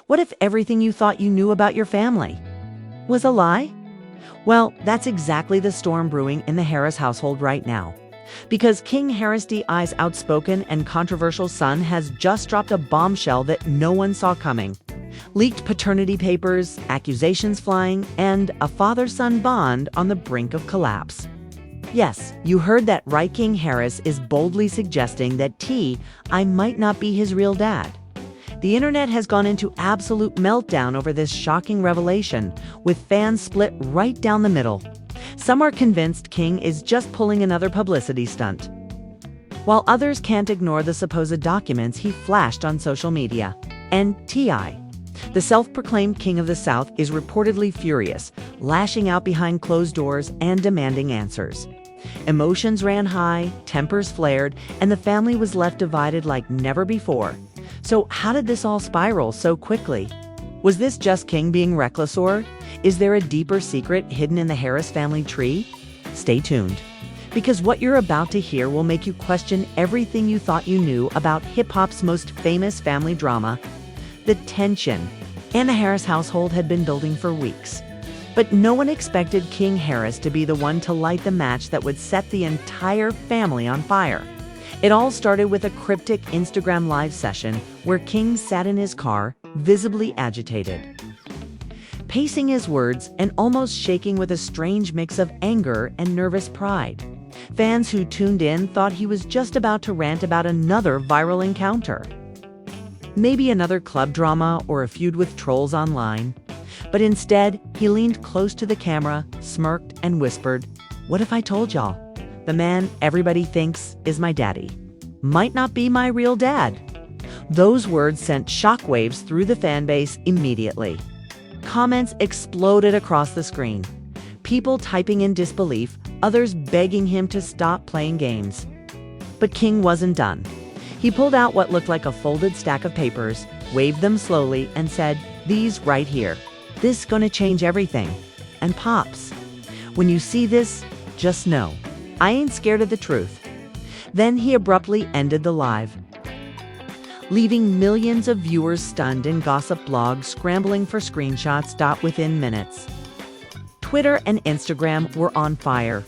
What if everything you thought you knew about your family was a lie? Well, that's exactly the storm brewing in the Harris household right now. Because King Harris DI's outspoken and controversial son has just dropped a bombshell that no one saw coming. Leaked paternity papers, accusations flying, and a father-son bond on the brink of collapse. Yes, you heard that right. King Harris is boldly suggesting that T.I. might not be his real dad. The internet has gone into absolute meltdown over this shocking revelation, with fans split right down the middle. Some are convinced King is just pulling another publicity stunt, while others can't ignore the supposed documents he flashed on social media. And T.I., the self-proclaimed king of the South, is reportedly furious, lashing out behind closed doors and demanding answers. Emotions ran high, tempers flared, and the family was left divided like never before. So how did this all spiral so quickly? Was this just King being reckless, or is there a deeper secret hidden in the Harris family tree? Stay tuned, because what you're about to hear will make you question everything you thought you knew about hip-hop's most famous family drama. The tension in the Harris household had been building for weeks. But no one expected King Harris to be the one to light the match that would set the entire family on fire. It all started with a cryptic Instagram live session where King sat in his car, visibly agitated, pacing his words and almost shaking with a strange mix of anger and nervous pride. Fans who tuned in thought he was just about to rant about another viral encounter, maybe another club drama or a feud with trolls online. But instead, he leaned close to the camera, smirked, and whispered, "What if I told y'all? The man everybody thinks is my daddy might not be my real dad." Those words sent shockwaves through the fan base immediately. Comments exploded across the screen. People typing in disbelief, others begging him to stop playing games. But King wasn't done. He pulled out what looked like a folded stack of papers, waved them slowly, and said, "These right here. This gonna change everything. And Pops, when you see this, just know, I ain't scared of the truth." Then he abruptly ended the live, leaving millions of viewers stunned and gossip blogs scrambling for screenshots. Within minutes, Twitter and Instagram were on fire.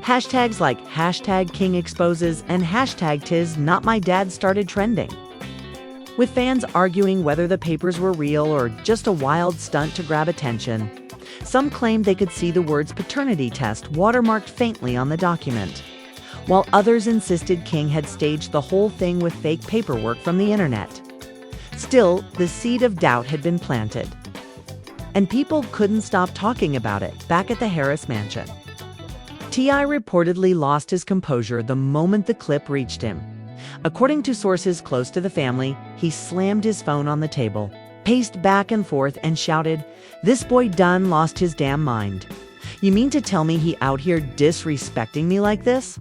Hashtags like #KingExposes and #TisNotMyDad started trending, with fans arguing whether the papers were real or just a wild stunt to grab attention. Some claimed they could see the words paternity test watermarked faintly on the document, while others insisted King had staged the whole thing with fake paperwork from the internet. Still, the seed of doubt had been planted, and people couldn't stop talking about it back at the Harris mansion. T.I. reportedly lost his composure the moment the clip reached him. According to sources close to the family, he slammed his phone on the table, paced back and forth, and shouted, "This boy done lost his damn mind. You mean to tell me he out here disrespecting me like this?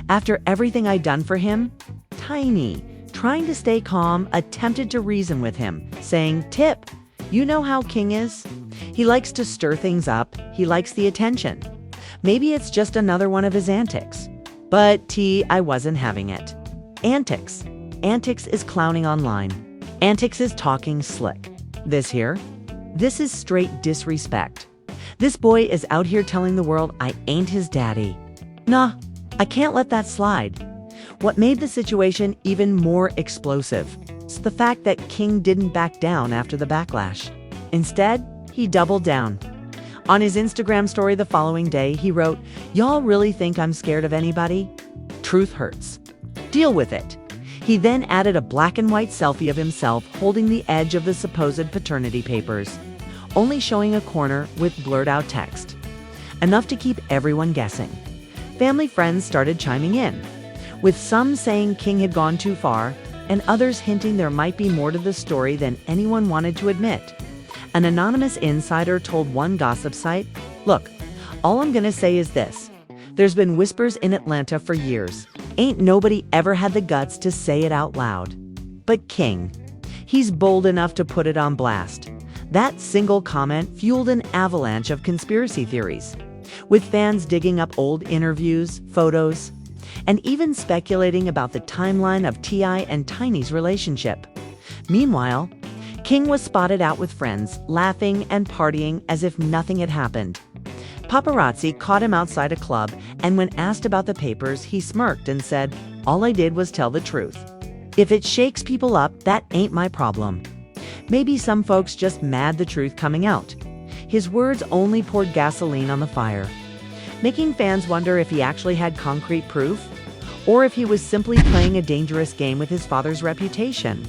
After everything I done for him?" Tiny, trying to stay calm, attempted to reason with him, saying, "Tip, you know how King is. He likes to stir things up. He likes the attention. Maybe it's just another one of his antics." But T.I. wasn't having it. Antics. Antics is clowning online. Antics is talking slick. This is straight disrespect. This boy is out here telling the world I ain't his daddy. Nah, I can't let that slide. What made the situation even more explosive is the fact that King didn't back down after the backlash. Instead, he doubled down. On his Instagram story the following day, he wrote, "Y'all really think I'm scared of anybody? Truth hurts. Deal with it." He then added a black and white selfie of himself holding the edge of the supposed paternity papers, only showing a corner with blurred out text, enough to keep everyone guessing. Family friends started chiming in, with some saying King had gone too far, and others hinting there might be more to the story than anyone wanted to admit. An anonymous insider told one gossip site, "Look, all I'm gonna say is this. There's been whispers in Atlanta for years. Ain't nobody ever had the guts to say it out loud. But King, he's bold enough to put it on blast." That single comment fueled an avalanche of conspiracy theories, with fans digging up old interviews, photos, and even speculating about the timeline of T.I. and Tiny's relationship. Meanwhile, King was spotted out with friends, laughing and partying as if nothing had happened. Paparazzi caught him outside a club, and when asked about the papers, he smirked and said, "All I did was tell the truth. If it shakes people up, that ain't my problem. Maybe some folks just mad the truth coming out." His words only poured gasoline on the fire, making fans wonder if he actually had concrete proof, or if he was simply playing a dangerous game with his father's reputation.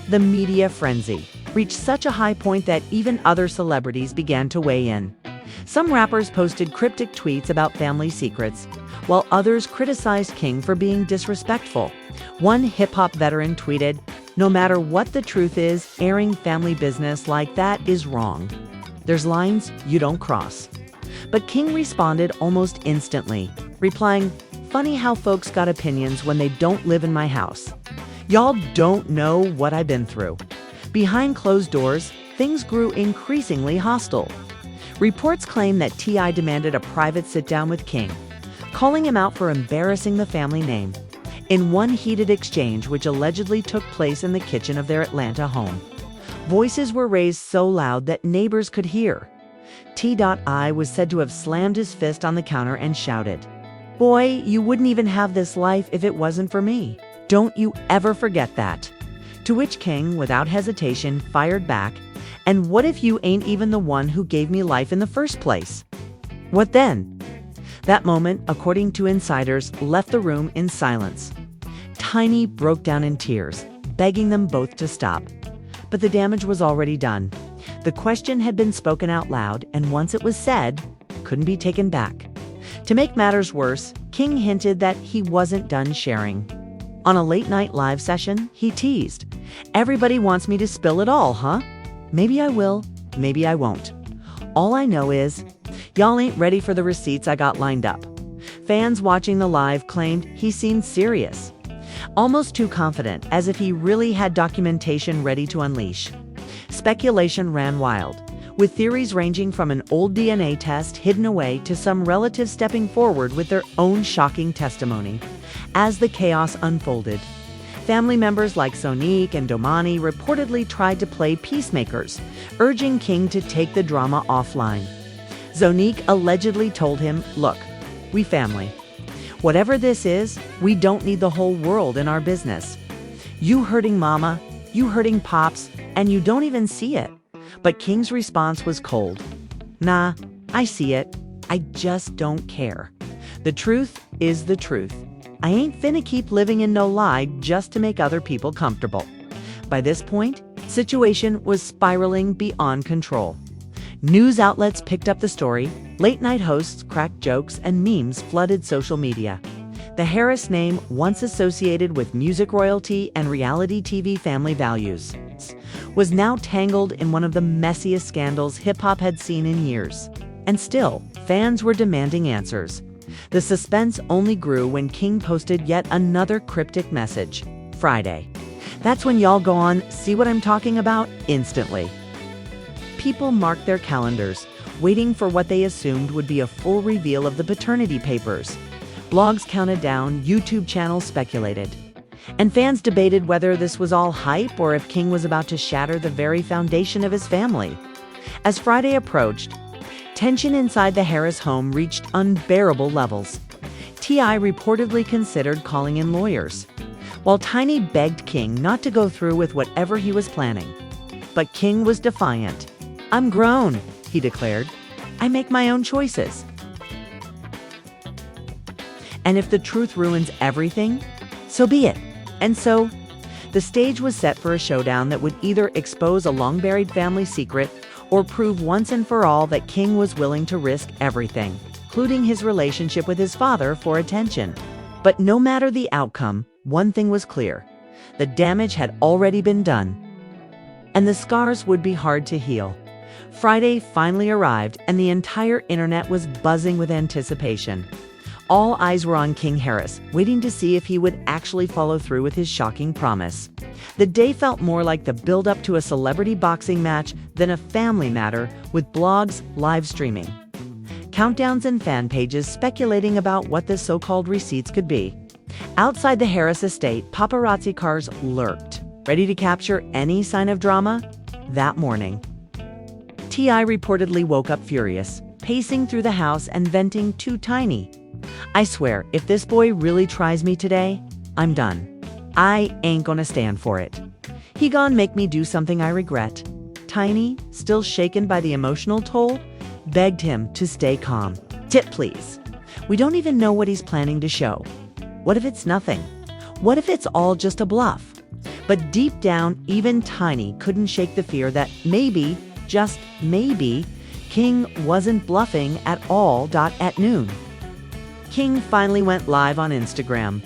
The media frenzy reached such a high point that even other celebrities began to weigh in. Some rappers posted cryptic tweets about family secrets, while others criticized King for being disrespectful. One hip-hop veteran tweeted, "No matter what the truth is, airing family business like that is wrong. There's lines you don't cross." But King responded almost instantly, replying, "Funny how folks got opinions when they don't live in my house. Y'all don't know what I've been through." Behind closed doors, things grew increasingly hostile. Reports claim that T.I. demanded a private sit-down with King, calling him out for embarrassing the family name. In one heated exchange which allegedly took place in the kitchen of their Atlanta home, voices were raised so loud that neighbors could hear. T.I. was said to have slammed his fist on the counter and shouted, "Boy, you wouldn't even have this life if it wasn't for me. Don't you ever forget that." To which King, without hesitation, fired back, "And what if you ain't even the one who gave me life in the first place? What then?" That moment, according to insiders, left the room in silence. Tiny broke down in tears, begging them both to stop. But the damage was already done. The question had been spoken out loud, and once it was said, couldn't be taken back. To make matters worse, King hinted that he wasn't done sharing. On a late-night live session, he teased, "Everybody wants me to spill it all, huh? Maybe I will, maybe I won't. All I know is, y'all ain't ready for the receipts I got lined up." Fans watching the live claimed he seemed serious, almost too confident, as if he really had documentation ready to unleash. Speculation ran wild, with theories ranging from an old DNA test hidden away to some relatives stepping forward with their own shocking testimony. As the chaos unfolded, family members like Sonique and Domani reportedly tried to play peacemakers, urging King to take the drama offline. Sonique allegedly told him, "Look, we family. Whatever this is, we don't need the whole world in our business. You hurting mama, you hurting pops, and you don't even see it." But King's response was cold. "Nah, I see it. I just don't care. The truth is the truth. I ain't finna keep living in no lie just to make other people comfortable." By this point, situation was spiraling beyond control. News outlets picked up the story, late-night hosts cracked jokes, and memes flooded social media. The Harris name, once associated with music royalty and reality TV family values, was now tangled in one of the messiest scandals hip-hop had seen in years. And still, fans were demanding answers. The suspense only grew when King posted yet another cryptic message, Friday. That's when y'all go on, see what I'm talking about, instantly. People marked their calendars, waiting for what they assumed would be a full reveal of the paternity papers. Blogs counted down, YouTube channels speculated. And fans debated whether this was all hype or if King was about to shatter the very foundation of his family. As Friday approached, tension inside the Harris home reached unbearable levels. T.I. reportedly considered calling in lawyers, while Tiny begged King not to go through with whatever he was planning. But King was defiant. "I'm grown," he declared. "I make my own choices. And if the truth ruins everything, so be it." And so, the stage was set for a showdown that would either expose a long-buried family secret or prove once and for all that King was willing to risk everything, including his relationship with his father, for attention. But no matter the outcome, one thing was clear: the damage had already been done, and the scars would be hard to heal. Friday finally arrived, and the entire internet was buzzing with anticipation. All eyes were on King Harris, waiting to see if he would actually follow through with his shocking promise. The day felt more like the build-up to a celebrity boxing match than a family matter, with blogs live streaming, countdowns, and fan pages speculating about what the so-called receipts could be. Outside the Harris estate, paparazzi cars lurked, ready to capture any sign of drama. that morning. T.I. reportedly woke up furious, pacing through the house and venting to Tiny. "I swear, if this boy really tries me today, I'm done. I ain't gonna stand for it. He gon' make me do something I regret." Tiny, still shaken by the emotional toll, begged him to stay calm. "Tip, please. We don't even know what he's planning to show. What if it's nothing? What if it's all just a bluff?" But deep down, even Tiny couldn't shake the fear that maybe, just maybe, King wasn't bluffing at all. At noon, King finally went live on Instagram.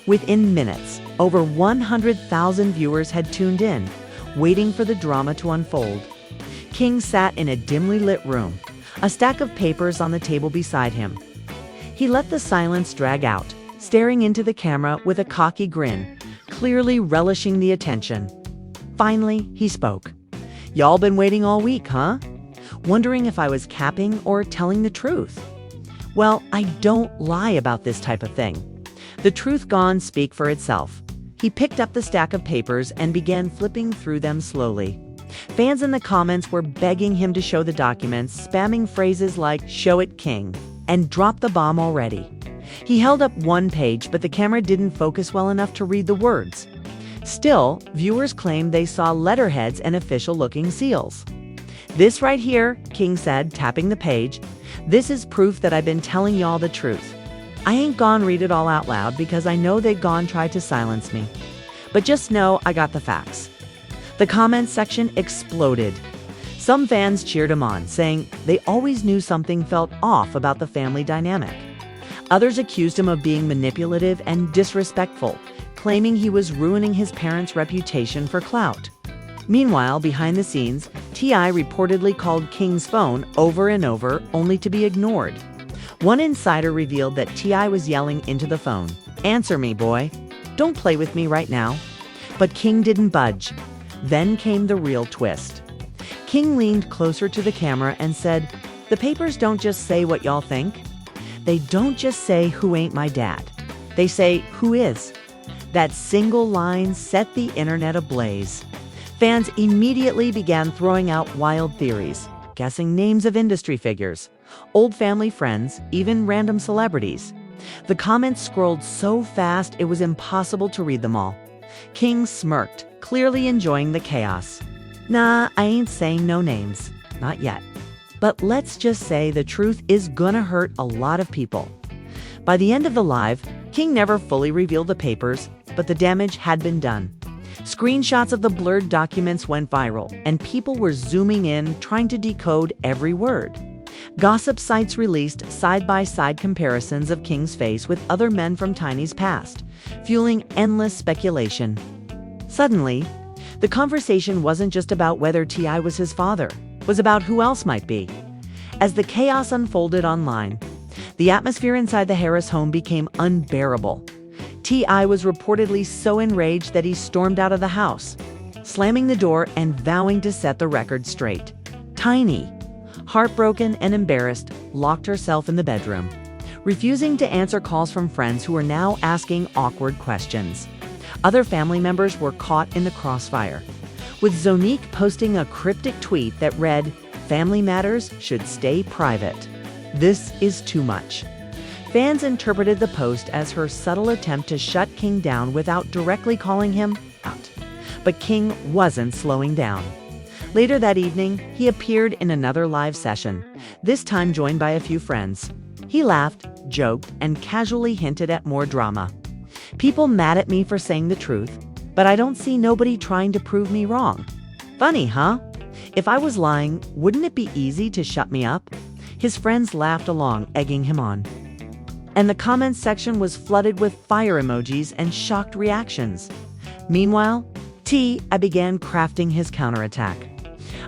Within minutes, over 100,000 viewers had tuned in, waiting for the drama to unfold. King sat in a dimly lit room, a stack of papers on the table beside him. He let the silence drag out, staring into the camera with a cocky grin, clearly relishing the attention. Finally, he spoke. "Y'all been waiting all week, huh? Wondering if I was capping or telling the truth? Well, I don't lie about this type of thing. The truth gon' speak for itself." He picked up the stack of papers and began flipping through them slowly. Fans in the comments were begging him to show the documents, spamming phrases like "show it, King," and "drop the bomb already." He held up one page, but the camera didn't focus well enough to read the words. Still, viewers claimed they saw letterheads and official-looking seals. "This right here," King said, tapping the page, "this is proof that I've been telling y'all the truth. I ain't gon' read it all out loud because I know they gon' try to silence me. But just know I got the facts." The comments section exploded. Some fans cheered him on, saying they always knew something felt off about the family dynamic. Others accused him of being manipulative and disrespectful, claiming he was ruining his parents' reputation for clout. Meanwhile, behind the scenes, T.I. reportedly called King's phone over and over, only to be ignored. One insider revealed that T.I. was yelling into the phone, "Answer me, boy. Don't play with me right now." But King didn't budge. Then came the real twist. King leaned closer to the camera and said, "The papers don't just say what y'all think. They don't just say who ain't my dad. They say who is." That single line set the internet ablaze. Fans immediately began throwing out wild theories, guessing names of industry figures, old family friends, even random celebrities. The comments scrolled so fast it was impossible to read them all. King smirked, clearly enjoying the chaos. "Nah, I ain't saying no names. Not yet. But let's just say the truth is gonna hurt a lot of people." By the end of the live, King never fully revealed the papers, but the damage had been done. Screenshots of the blurred documents went viral, and people were zooming in, trying to decode every word. Gossip sites released side-by-side comparisons of King's face with other men from Tiny's past, fueling endless speculation. Suddenly, the conversation wasn't just about whether T.I. was his father, it was about who else might be. As the chaos unfolded online, the atmosphere inside the Harris home became unbearable. T.I. was reportedly so enraged that he stormed out of the house, slamming the door and vowing to set the record straight. Tiny, heartbroken and embarrassed, locked herself in the bedroom, refusing to answer calls from friends who were now asking awkward questions. Other family members were caught in the crossfire, with Zonique posting a cryptic tweet that read, "Family matters should stay private. This is too much." Fans interpreted the post as her subtle attempt to shut King down without directly calling him out. But King wasn't slowing down. Later that evening, he appeared in another live session, this time joined by a few friends. He laughed, joked, and casually hinted at more drama. "People mad at me for saying the truth, but I don't see nobody trying to prove me wrong. Funny, huh? If I was lying, wouldn't it be easy to shut me up?" His friends laughed along, egging him on. And the comments section was flooded with fire emojis and shocked reactions. Meanwhile, T.I. began crafting his counterattack.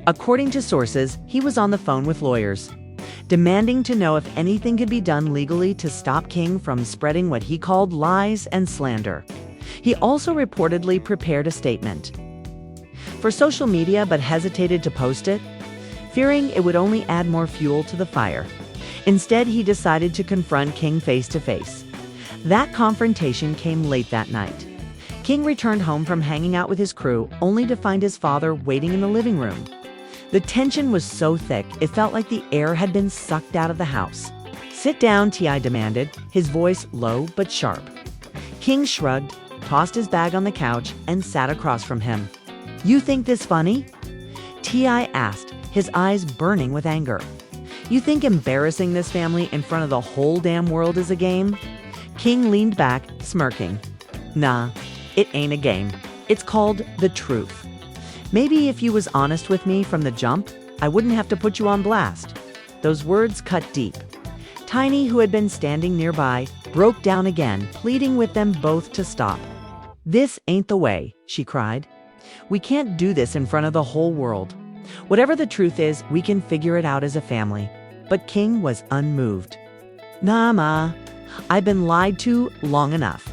According to sources, he was on the phone with lawyers, demanding to know if anything could be done legally to stop King from spreading what he called lies and slander. He also reportedly prepared a statement for social media but hesitated to post it, fearing it would only add more fuel to the fire. Instead, he decided to confront King face-to-face. That confrontation came late that night. King returned home from hanging out with his crew, only to find his father waiting in the living room. The tension was so thick, it felt like the air had been sucked out of the house. "Sit down," T.I. demanded, his voice low but sharp. King shrugged, tossed his bag on the couch, and sat across from him. "You think this funny?" T.I. asked, his eyes burning with anger. "You think embarrassing this family in front of the whole damn world is a game?" King leaned back, smirking. "Nah, it ain't a game. It's called the truth. Maybe if you was honest with me from the jump, I wouldn't have to put you on blast." Those words cut deep. Tiny, who had been standing nearby, broke down again, pleading with them both to stop. "This ain't the way," she cried. "We can't do this in front of the whole world. Whatever the truth is, we can figure it out as a family." But King was unmoved. "Nah, Ma. I've been lied to long enough.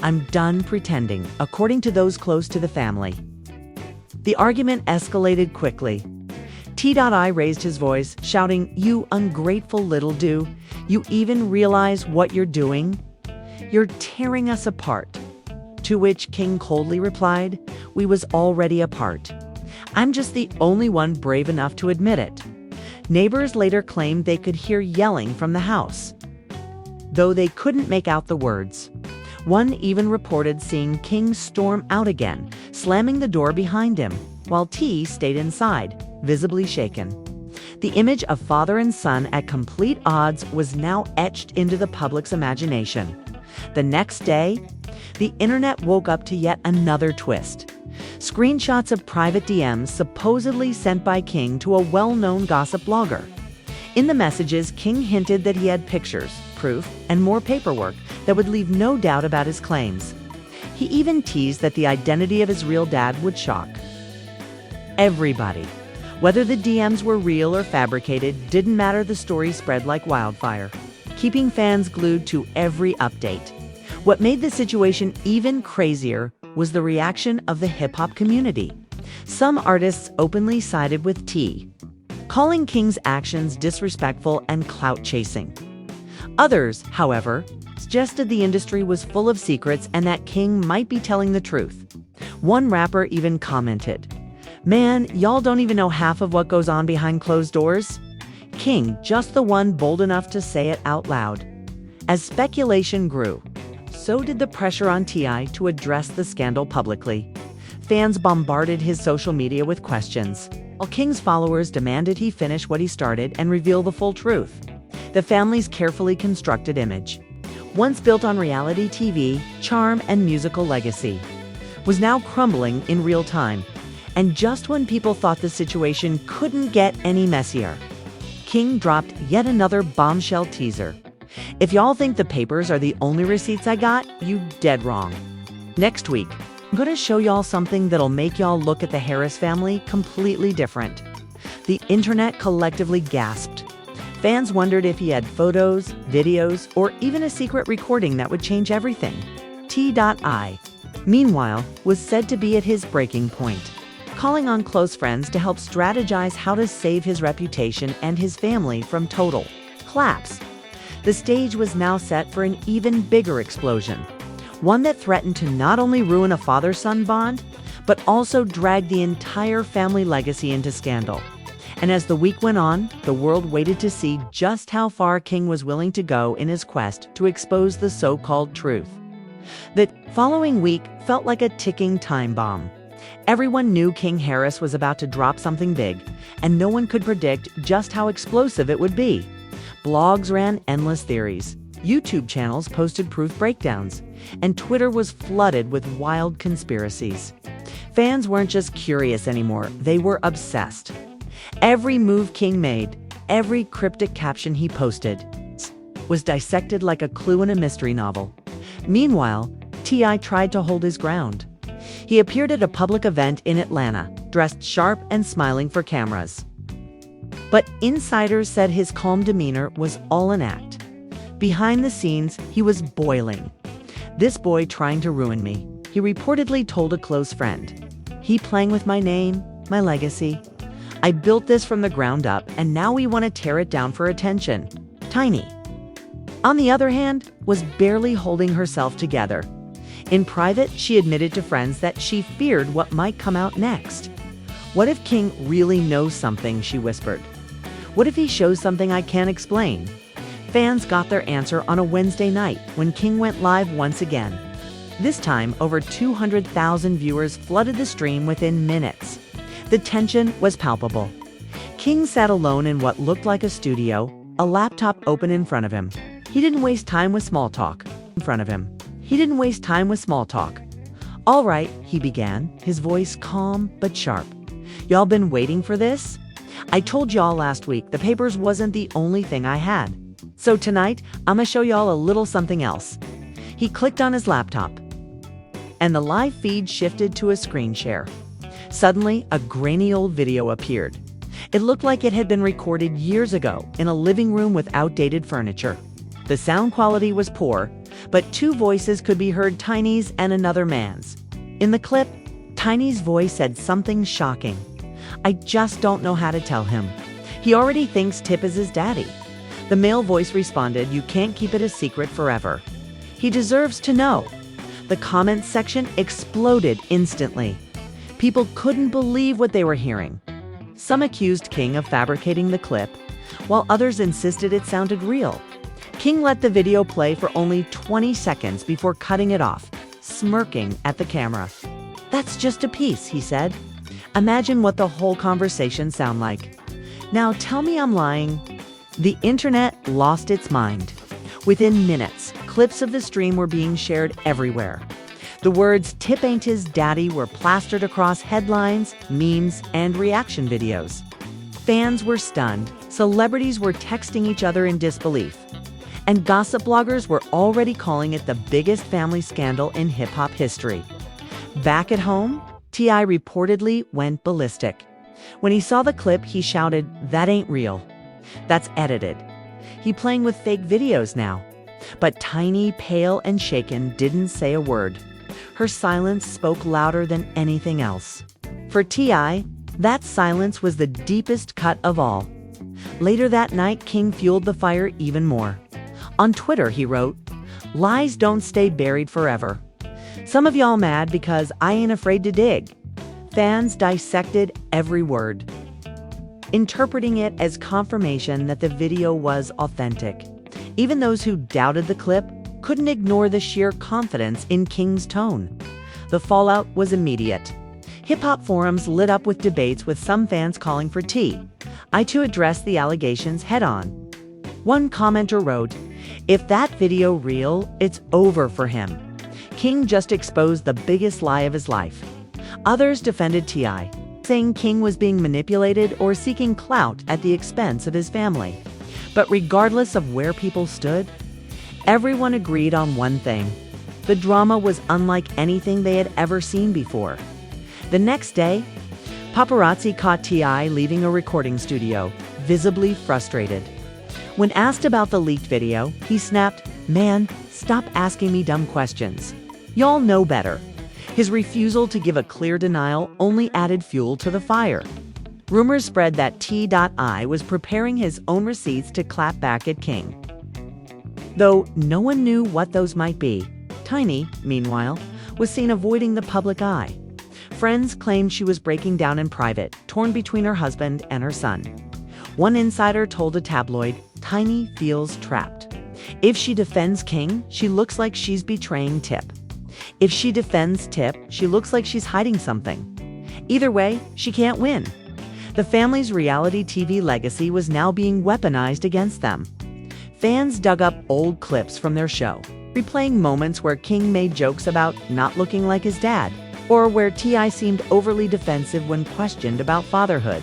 I'm done pretending, according to those close to the family." The argument escalated quickly. T.I. raised his voice, shouting, "You ungrateful little do. You even realize what you're doing? You're tearing us apart." To which King coldly replied, "We was already apart. I'm just the only one brave enough to admit it." Neighbors later claimed they could hear yelling from the house, though they couldn't make out the words. One even reported seeing King storm out again, slamming the door behind him, while T stayed inside, visibly shaken. The image of father and son at complete odds was now etched into the public's imagination. The next day, the internet woke up to yet another twist. Screenshots of private DMs supposedly sent by King to a well-known gossip blogger. In the messages, King hinted that he had pictures, proof, and more paperwork that would leave no doubt about his claims. He even teased that the identity of his real dad would shock everybody. Whether the DMs were real or fabricated didn't matter. The story spread like wildfire, keeping fans glued to every update. What made the situation even crazier was the reaction of the hip-hop community. Some artists openly sided with T, calling King's actions disrespectful and clout-chasing. Others, however, suggested the industry was full of secrets and that King might be telling the truth. One rapper even commented, "Man, y'all don't even know half of what goes on behind closed doors." King, just the one bold enough to say it out loud. As speculation grew, so did the pressure on T.I. to address the scandal publicly. Fans bombarded his social media with questions, while King's followers demanded he finish what he started and reveal the full truth. The family's carefully constructed image, once built on reality TV, charm, and musical legacy, was now crumbling in real time. And just when people thought the situation couldn't get any messier, King dropped yet another bombshell teaser. "If y'all think the papers are the only receipts I got, you dead wrong. Next week, I'm gonna show y'all something that'll make y'all look at the Harris family completely different." The internet collectively gasped. Fans wondered if he had photos, videos, or even a secret recording that would change everything. T.I., meanwhile, was said to be at his breaking point, calling on close friends to help strategize how to save his reputation and his family from total collapse. The stage was now set for an even bigger explosion, one that threatened to not only ruin a father-son bond, but also drag the entire family legacy into scandal. And as the week went on, the world waited to see just how far King was willing to go in his quest to expose the so-called truth. The following week felt like a ticking time bomb. Everyone knew King Harris was about to drop something big, and no one could predict just how explosive it would be. Blogs ran endless theories, YouTube channels posted proof breakdowns, and Twitter was flooded with wild conspiracies. Fans weren't just curious anymore, they were obsessed. Every move King made, every cryptic caption he posted, was dissected like a clue in a mystery novel. Meanwhile, T.I. tried to hold his ground. He appeared at a public event in Atlanta, dressed sharp and smiling for cameras. But insiders said his calm demeanor was all an act. Behind the scenes, he was boiling. "This boy trying to ruin me," he reportedly told a close friend. "He playing with my name, my legacy. I built this from the ground up, and now we want to tear it down for attention." Tiny, on the other hand, was barely holding herself together. In private, she admitted to friends that she feared what might come out next. "What if King really knows something?" she whispered. "What if he shows something I can't explain?" Fans got their answer on a Wednesday night when King went live once again. This time, over 200,000 viewers flooded the stream within minutes. The tension was palpable. King sat alone in what looked like a studio, a laptop open in front of him. He didn't waste time with small talk. "All right," he began, his voice calm but sharp. "Y'all been waiting for this? I told y'all last week the papers wasn't the only thing I had. So tonight, I'ma show y'all a little something else." He clicked on his laptop, and the live feed shifted to a screen share. Suddenly, a grainy old video appeared. It looked like it had been recorded years ago in a living room with outdated furniture. The sound quality was poor, but two voices could be heard, Tiny's and another man's. In the clip, Tiny's voice said something shocking. "I just don't know how to tell him. He already thinks Tip is his daddy." The male voice responded, "You can't keep it a secret forever. He deserves to know." The comments section exploded instantly. People couldn't believe what they were hearing. Some accused King of fabricating the clip, while others insisted it sounded real. King let the video play for only 20 seconds before cutting it off, smirking at the camera. "That's just a piece," he said. "Imagine what the whole conversation sound like. Now tell me I'm lying." The internet lost its mind. Within minutes, clips of the stream were being shared everywhere. The words "Tip ain't his daddy" were plastered across headlines, memes, and reaction videos. Fans were stunned, celebrities were texting each other in disbelief, and gossip bloggers were already calling it the biggest family scandal in hip-hop history. Back at home, T.I. reportedly went ballistic. When he saw the clip, he shouted, "That ain't real. That's edited. He playing with fake videos now." But Tiny, pale and shaken, didn't say a word. Her silence spoke louder than anything else. For T.I., that silence was the deepest cut of all. Later that night, King fueled the fire even more. On Twitter, he wrote, "Lies don't stay buried forever. Some of y'all mad because I ain't afraid to dig." Fans dissected every word, interpreting it as confirmation that the video was authentic. Even those who doubted the clip couldn't ignore the sheer confidence in King's tone. The fallout was immediate. Hip-hop forums lit up with debates, with some fans calling for T.I. to address the allegations head-on. One commenter wrote, "If that video real, it's over for him. King just exposed the biggest lie of his life." Others defended T.I., saying King was being manipulated or seeking clout at the expense of his family. But regardless of where people stood, everyone agreed on one thing: the drama was unlike anything they had ever seen before. The next day, paparazzi caught T.I. leaving a recording studio, visibly frustrated. When asked about the leaked video, he snapped, "Man, stop asking me dumb questions. Y'all know better." His refusal to give a clear denial only added fuel to the fire. Rumors spread that T.I. was preparing his own receipts to clap back at King, though no one knew what those might be. Tiny, meanwhile, was seen avoiding the public eye. Friends claimed she was breaking down in private, torn between her husband and her son. One insider told a tabloid, "Tiny feels trapped. If she defends King, she looks like she's betraying Tip. If she defends Tip, she looks like she's hiding something. Either way, she can't win." The family's reality TV legacy was now being weaponized against them. Fans dug up old clips from their show, replaying moments where King made jokes about not looking like his dad, or where T.I. seemed overly defensive when questioned about fatherhood.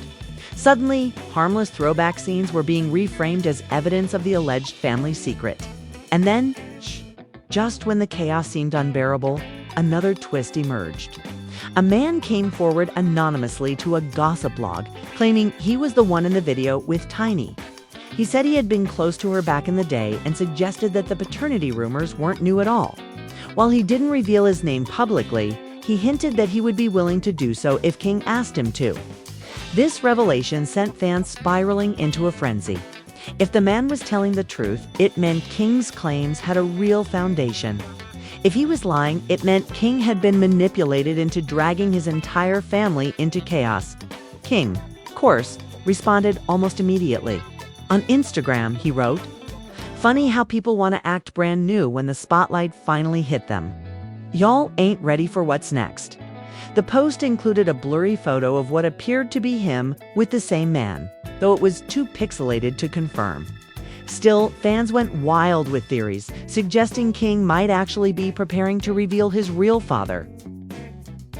Suddenly, harmless throwback scenes were being reframed as evidence of the alleged family secret. And then, just when the chaos seemed unbearable, another twist emerged. A man came forward anonymously to a gossip blog, claiming he was the one in the video with Tiny. He said he had been close to her back in the day and suggested that the paternity rumors weren't new at all. While he didn't reveal his name publicly, he hinted that he would be willing to do so if King asked him to. This revelation sent fans spiraling into a frenzy. If the man was telling the truth, it meant King's claims had a real foundation. If he was lying, it meant King had been manipulated into dragging his entire family into chaos. King, of course, responded almost immediately. On Instagram, he wrote, "Funny how people want to act brand new when the spotlight finally hit them. Y'all ain't ready for what's next." The post included a blurry photo of what appeared to be him with the same man, though it was too pixelated to confirm. Still, fans went wild with theories, suggesting King might actually be preparing to reveal his real father.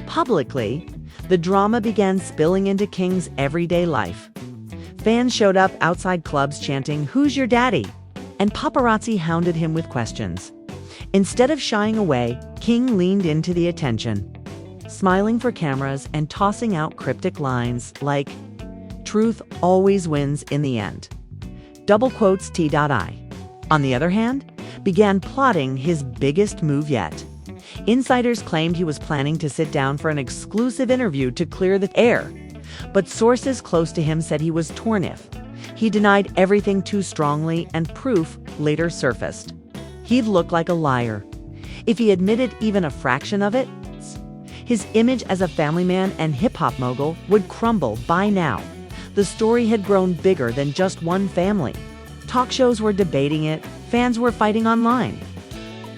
Publicly, the drama began spilling into King's everyday life. Fans showed up outside clubs chanting, "Who's your daddy?" and paparazzi hounded him with questions. Instead of shying away, King leaned into the attention, smiling for cameras and tossing out cryptic lines like, "Truth always wins in the end." Double quotes T.I. On the other hand, began plotting his biggest move yet. Insiders claimed he was planning to sit down for an exclusive interview to clear the air, but sources close to him said he was torn if. He denied everything too strongly, and proof later surfaced. He'd look like a liar. If he admitted even a fraction of it, his image as a family man and hip-hop mogul would crumble by now. The story had grown bigger than just one family. Talk shows were debating it, fans were fighting online.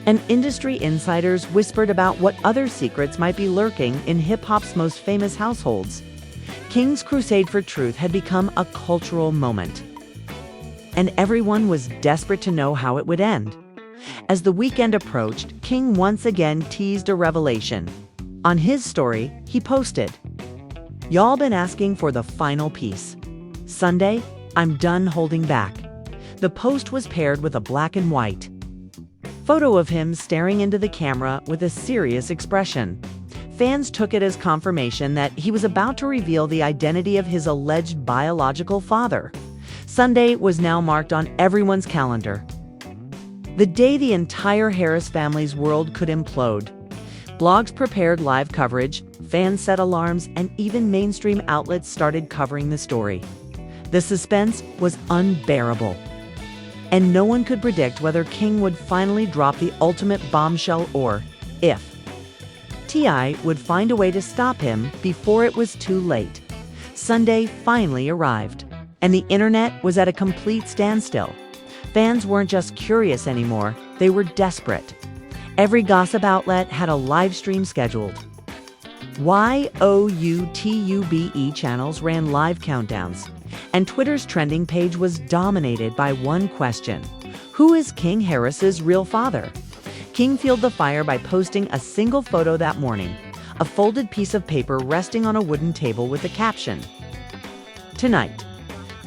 And industry insiders whispered about what other secrets might be lurking in hip-hop's most famous households. King's crusade for truth had become a cultural moment, and everyone was desperate to know how it would end. As the weekend approached, King once again teased a revelation. On his story, he posted, "Y'all been asking for the final piece. Sunday, I'm done holding back." The post was paired with a black and white photo of him staring into the camera with a serious expression. Fans took it as confirmation that he was about to reveal the identity of his alleged biological father. Sunday was now marked on everyone's calendar, the day the entire Harris family's world could implode. Blogs prepared live coverage, fans set alarms, and even mainstream outlets started covering the story. The suspense was unbearable, and no one could predict whether King would finally drop the ultimate bombshell or if T.I. would find a way to stop him before it was too late. Sunday finally arrived, and the internet was at a complete standstill. Fans weren't just curious anymore, they were desperate. Every gossip outlet had a live stream scheduled. YOUTUBE channels ran live countdowns, and Twitter's trending page was dominated by one question: who is King Harris's real father? King fueled the fire by posting a single photo that morning, a folded piece of paper resting on a wooden table with a caption, "Tonight."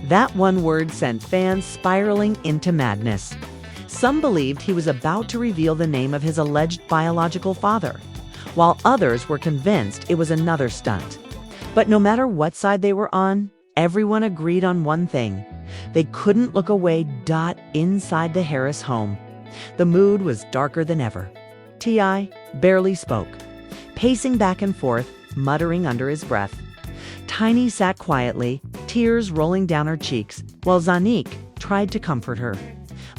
That one word sent fans spiraling into madness. Some believed he was about to reveal the name of his alleged biological father, while others were convinced it was another stunt. But no matter what side they were on, everyone agreed on one thing: they couldn't look away. Inside the Harris home, the mood was darker than ever. T.I. barely spoke, pacing back and forth, muttering under his breath. Tiny sat quietly, tears rolling down her cheeks, while Zonique tried to comfort her.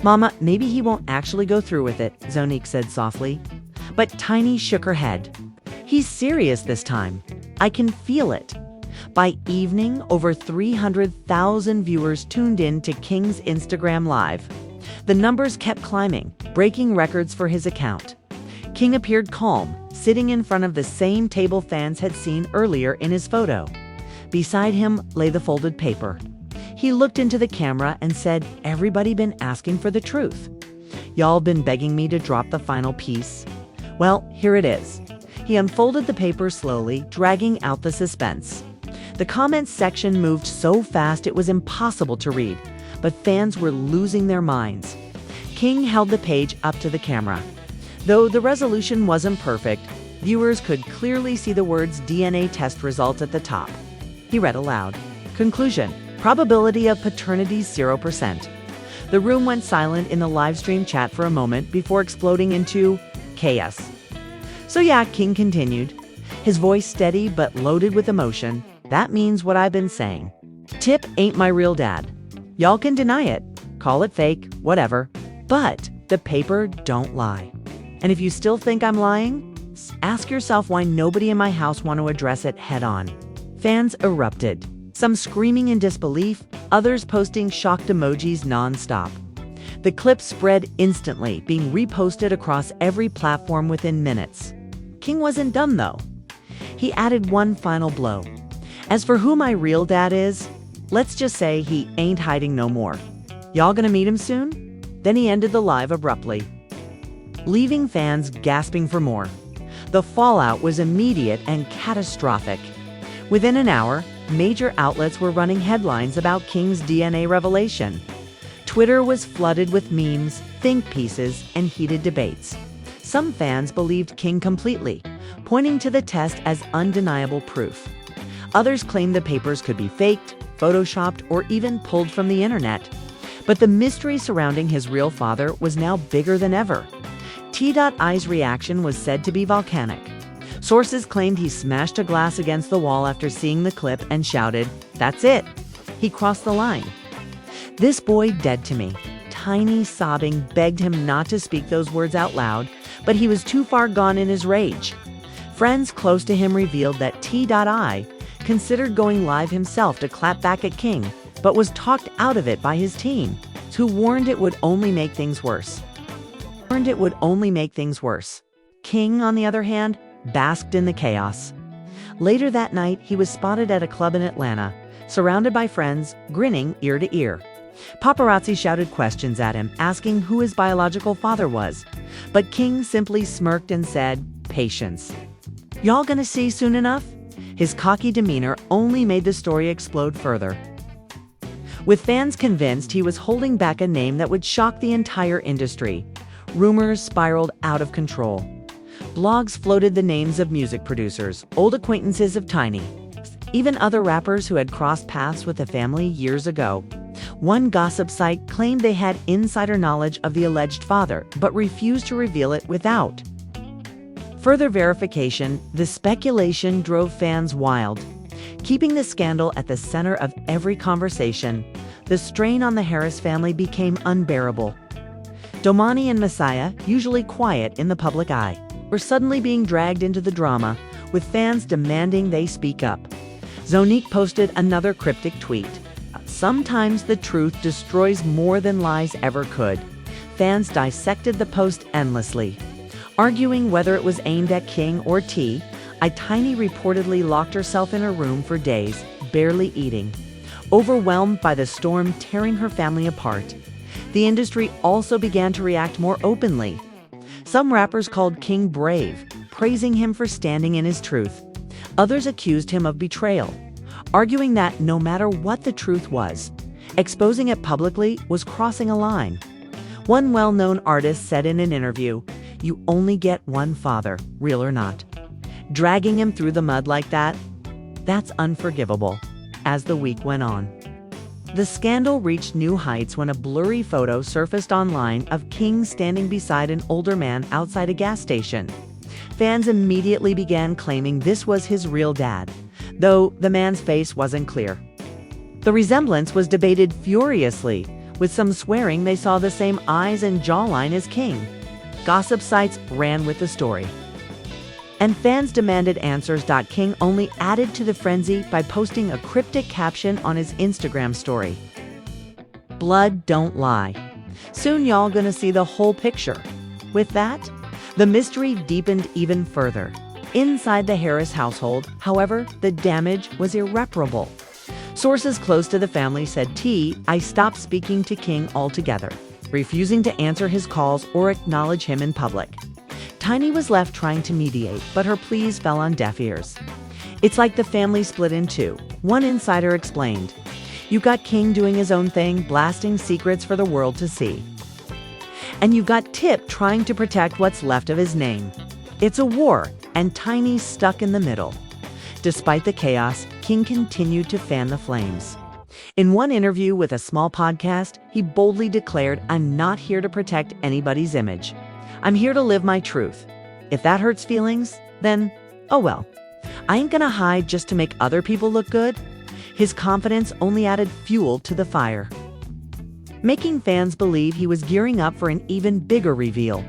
"Mama, maybe he won't actually go through with it," Zonique said softly. But Tiny shook her head. "He's serious this time. I can feel it." By evening, over 300,000 viewers tuned in to King's Instagram Live. The numbers kept climbing, breaking records for his account. King appeared calm, sitting in front of the same table fans had seen earlier in his photo. Beside him lay the folded paper. He looked into the camera and said, "Everybody been asking for the truth. Y'all been begging me to drop the final piece. Well, here it is." He unfolded the paper slowly, dragging out the suspense. The comments section moved so fast it was impossible to read, but fans were losing their minds. King held the page up to the camera. Though the resolution wasn't perfect, viewers could clearly see the words DNA test results at the top. He read aloud. "Conclusion: probability of paternity 0%. The room went silent in the live stream chat for a moment before exploding into chaos. "So yeah," King continued, his voice steady but loaded with emotion, "that means what I've been saying. Tip ain't my real dad. Y'all can deny it, call it fake, whatever, but the paper don't lie. And if you still think I'm lying, ask yourself why nobody in my house want to address it head on. Fans erupted, some screaming in disbelief, others posting shocked emojis nonstop. The clip spread instantly, being reposted across every platform within minutes. King wasn't done though. He added one final blow. As for who my real dad is, let's just say he ain't hiding no more. Y'all gonna meet him soon? Then he ended the live abruptly, leaving fans gasping for more. The fallout was immediate and catastrophic. Within an hour, major outlets were running headlines about King's DNA revelation. Twitter was flooded with memes, think pieces, and heated debates. Some fans believed King completely, pointing to the test as undeniable proof. Others claimed the papers could be faked, photoshopped, or even pulled from the internet. But the mystery surrounding his real father was now bigger than ever. T.I.'s reaction was said to be volcanic. Sources claimed he smashed a glass against the wall after seeing the clip and shouted, "That's it! He crossed the line." "This boy dead to me." Tiny, sobbing, begged him not to speak those words out loud, but he was too far gone in his rage. Friends close to him revealed that T.I. considered going live himself to clap back at King, but was talked out of it by his team, who warned it would only make things worse. King, on the other hand, basked in the chaos. Later that night, he was spotted at a club in Atlanta, surrounded by friends, grinning ear to ear. Paparazzi shouted questions at him, asking who his biological father was. But King simply smirked and said, "Patience. Y'all gonna see soon enough?" His cocky demeanor only made the story explode further. With fans convinced he was holding back a name that would shock the entire industry, rumors spiraled out of control. Blogs floated the names of music producers, old acquaintances of Tiny, even other rappers who had crossed paths with the family years ago. One gossip site claimed they had insider knowledge of the alleged father, but refused to reveal it without further verification. The speculation drove fans wild, keeping the scandal at the center of every conversation. The strain on the Harris family became unbearable. Domani and Messiah, usually quiet in the public eye, were suddenly being dragged into the drama, with fans demanding they speak up. Zonique posted another cryptic tweet. "Sometimes the truth destroys more than lies ever could." Fans dissected the post endlessly, arguing whether it was aimed at King or T. Tiny reportedly locked herself in her room for days, barely eating, overwhelmed by the storm tearing her family apart. The industry also began to react more openly. Some rappers called King brave, praising him for standing in his truth. Others accused him of betrayal, arguing that no matter what the truth was, exposing it publicly was crossing a line. One well-known artist said in an interview, "You only get one father, real or not." Dragging him through the mud like that? That's unforgivable. As the week went on, the scandal reached new heights when a blurry photo surfaced online of King standing beside an older man outside a gas station. Fans immediately began claiming this was his real dad, though the man's face wasn't clear. The resemblance was debated furiously, with some swearing they saw the same eyes and jawline as King. Gossip sites ran with the story, and fans demanded answers. King only added to the frenzy by posting a cryptic caption on his Instagram story. "Blood don't lie. Soon y'all gonna see the whole picture." With that, the mystery deepened even further. Inside the Harris household, however, the damage was irreparable. Sources close to the family said T.I. stopped speaking to King altogether, refusing to answer his calls or acknowledge him in public. Tiny was left trying to mediate, but her pleas fell on deaf ears. "It's like the family split in two," one insider explained. "You got King doing his own thing, blasting secrets for the world to see. And you've got Tip trying to protect what's left of his name. It's a war, and Tiny's stuck in the middle." Despite the chaos, King continued to fan the flames. In one interview with a small podcast, he boldly declared, "I'm not here to protect anybody's image. I'm here to live my truth. If that hurts feelings, then, oh well. I ain't gonna hide just to make other people look good." His confidence only added fuel to the fire, making fans believe he was gearing up for an even bigger reveal.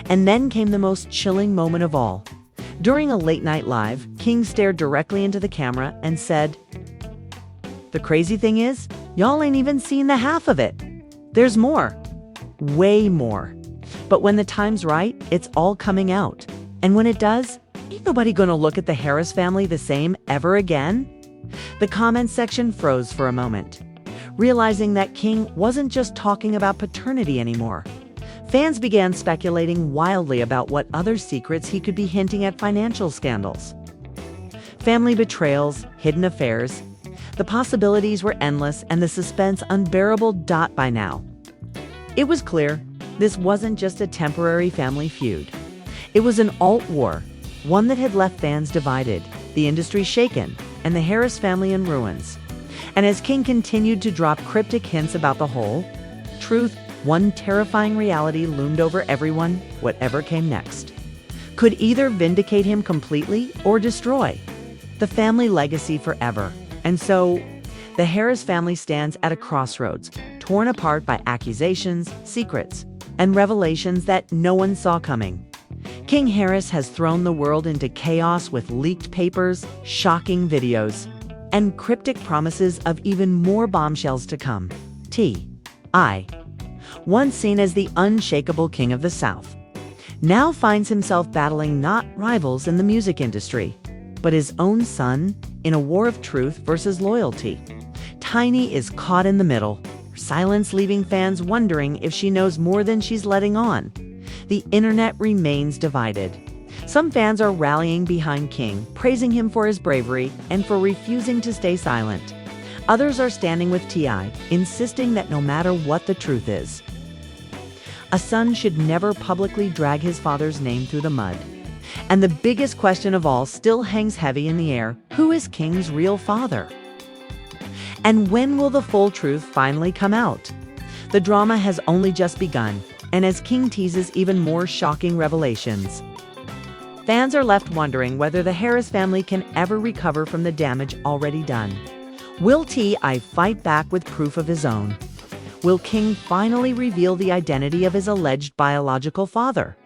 And then came the most chilling moment of all. During a late-night live, King stared directly into the camera and said, "The crazy thing is, y'all ain't even seen the half of it. There's more. Way more. But when the time's right, it's all coming out. And when it does, ain't nobody gonna look at the Harris family the same ever again." The comments section froze for a moment, realizing that King wasn't just talking about paternity anymore. Fans began speculating wildly about what other secrets he could be hinting at: financial scandals, family betrayals, hidden affairs. The possibilities were endless and the suspense unbearable. By now, it was clear this wasn't just a temporary family feud. It was an alt war, one that had left fans divided, the industry shaken, and the Harris family in ruins. And as King continued to drop cryptic hints about the whole truth, one terrifying reality loomed over everyone. Whatever came next could either vindicate him completely or destroy the family legacy forever. And so, the Harris family stands at a crossroads, torn apart by accusations, secrets, and revelations that no one saw coming. King Harris has thrown the world into chaos with leaked papers, shocking videos, and cryptic promises of even more bombshells to come. T.I., once seen as the unshakable king of the South, now finds himself battling not rivals in the music industry, but his own son in a war of truth versus loyalty. Tiny is caught in the middle, silence leaving fans wondering if she knows more than she's letting on. The internet remains divided. Some fans are rallying behind King, praising him for his bravery and for refusing to stay silent. Others are standing with T.I., insisting that no matter what the truth is, a son should never publicly drag his father's name through the mud. And the biggest question of all still hangs heavy in the air: who is King's real father? And when will the full truth finally come out? The drama has only just begun, and as King teases even more shocking revelations, fans are left wondering whether the Harris family can ever recover from the damage already done. Will T.I. fight back with proof of his own? Will King finally reveal the identity of his alleged biological father?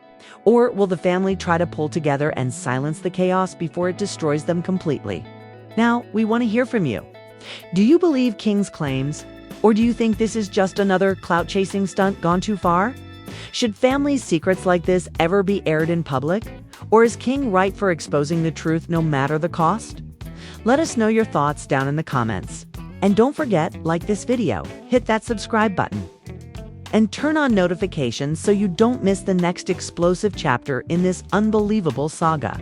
Or will the family try to pull together and silence the chaos before it destroys them completely? Now, we want to hear from you. Do you believe King's claims? Or do you think this is just another clout-chasing stunt gone too far? Should family secrets like this ever be aired in public? Or is King right for exposing the truth no matter the cost? Let us know your thoughts down in the comments. And don't forget, like this video, hit that subscribe button, and turn on notifications so you don't miss the next explosive chapter in this unbelievable saga.